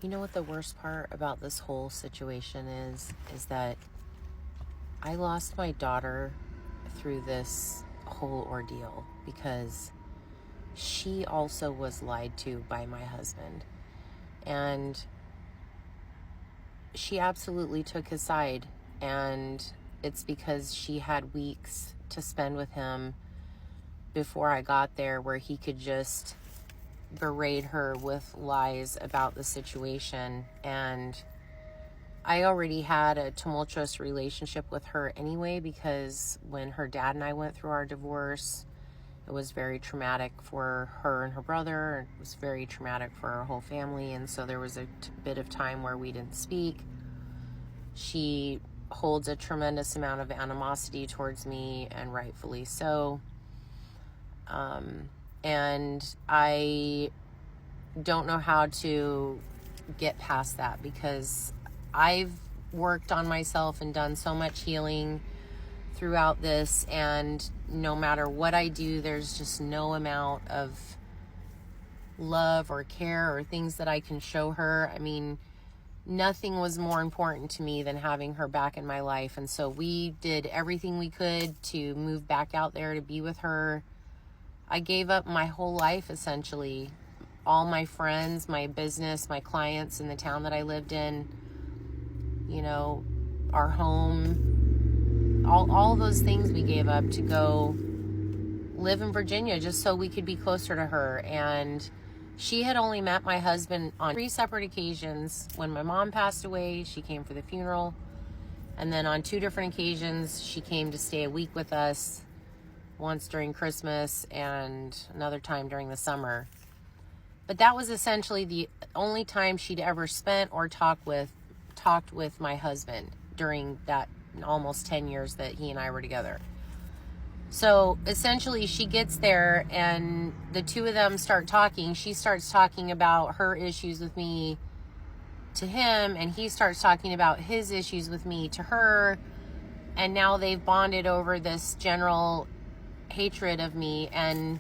You know what the worst part about this whole situation is that I lost my daughter through this whole ordeal because she also was lied to by my husband. And she absolutely took his side. And it's because she had weeks to spend with him before I got there where he could just berate her with lies about the situation. And I already had a tumultuous relationship with her anyway, because when her dad and I went through our divorce, it was very traumatic for her and her brother. It was very traumatic for our whole family. And so there was a bit of time where we didn't speak. She holds a tremendous amount of animosity towards me, and rightfully so. And I don't know how to get past that, because I've worked on myself and done so much healing throughout this, and no matter what I do, there's just no amount of love or care or things that I can show her. I mean, nothing was more important to me than having her back in my life. And so we did everything we could to move back out there to be with her. I gave up my whole life, essentially. All my friends, my business, my clients in the town that I lived in, you know, our home, all those things we gave up to go live in Virginia just so we could be closer to her. And she had only met my husband on 3 separate occasions. When my mom passed away, she came for the funeral. And then on 2 different occasions, she came to stay a week with us. Once during Christmas and another time during the summer. But that was essentially the only time she'd ever spent or talked with my husband during that almost 10 years that he and I were together. So essentially she gets there and the two of them start talking. She starts talking about her issues with me to him, and he starts talking about his issues with me to her. And now they've bonded over this general hatred of me. And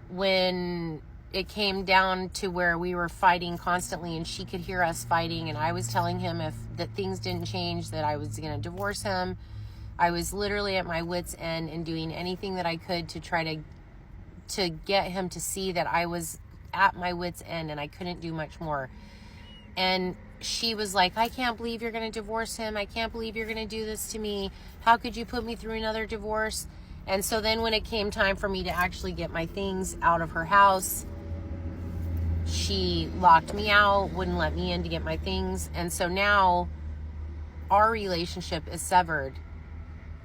when it came down to where we were fighting constantly and she could hear us fighting, and I was telling him if that things didn't change that I was going to divorce him, I was literally at my wit's end and doing anything that I could to try to get him to see that I was at my wit's end and I couldn't do much more. And she was like, I can't believe you're going to divorce him. I can't believe you're going to do this to me. How could you put me through another divorce? And so then when it came time for me to actually get my things out of her house, she locked me out, wouldn't let me in to get my things. And so now our relationship is severed.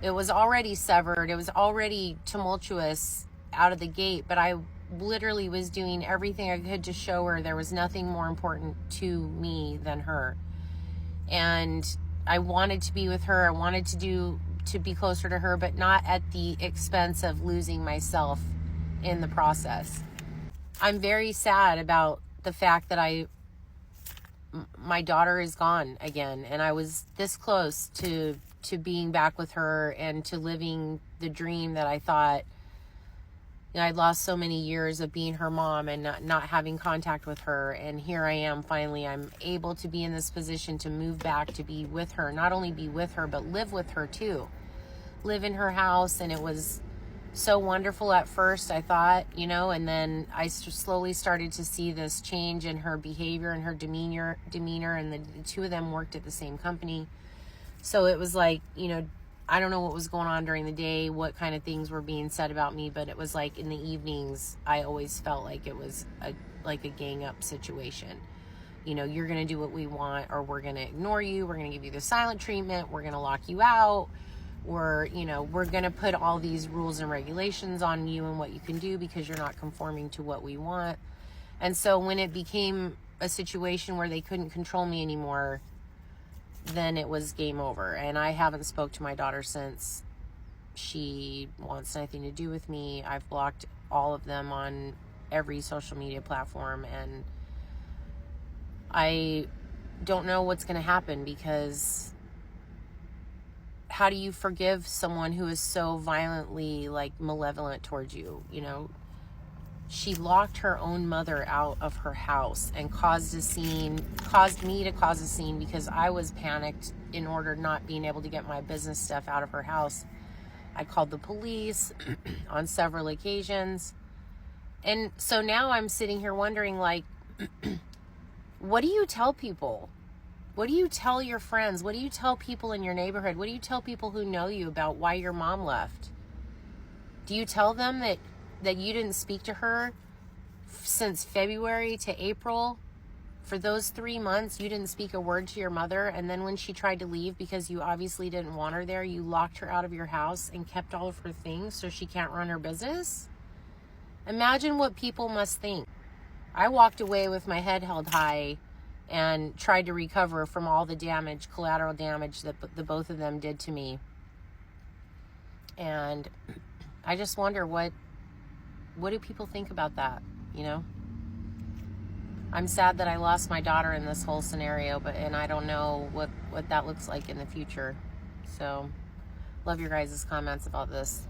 It was already severed. It was already tumultuous out of the gate, but I literally was doing everything I could to show her there was nothing more important to me than her. And I wanted to be with her. I wanted to be closer to her, but not at the expense of losing myself in the process. I'm very sad about the fact that my daughter is gone again, and I was this close to being back with her and to living the dream that I thought. You know, I'd lost so many years of being her mom and not having contact with her, and here I am finally. I'm able to be in this position to move back to be with her, not only be with her, but live with her too. Live in her house. And it was so wonderful at first, I thought, you know, and then I slowly started to see this change in her behavior and her demeanor, and the two of them worked at the same company. So it was like, you know, I don't know what was going on during the day, what kind of things were being said about me, but it was like in the evenings, I always felt like it was like a gang up situation. You know, you're going to do what we want, or we're going to ignore you. We're going to give you the silent treatment. We're going to lock you out. We're going to put all these rules and regulations on you and what you can do because you're not conforming to what we want. And so when it became a situation where they couldn't control me anymore, then it was game over. And I haven't spoke to my daughter since. She wants nothing to do with me. I've blocked all of them on every social media platform, and I don't know what's going to happen, because how do you forgive someone who is so violently like malevolent towards you? You know, she locked her own mother out of her house and caused me to cause a scene because I was panicked in order not being able to get my business stuff out of her house. I called the police on several occasions. And so now I'm sitting here wondering, like, what do you tell people? What do you tell your friends? What do you tell people in your neighborhood? What do you tell people who know you about why your mom left? Do you tell them that you didn't speak to her since February to April? For those 3 months, you didn't speak a word to your mother, and then when she tried to leave because you obviously didn't want her there, you locked her out of your house and kept all of her things so she can't run her business? Imagine what people must think. I walked away with my head held high and tried to recover from all the damage, collateral damage that the both of them did to me. And I just wonder what do people think about that, you know? I'm sad that I lost my daughter in this whole scenario, and I don't know what that looks like in the future. So, love your guys' comments about this.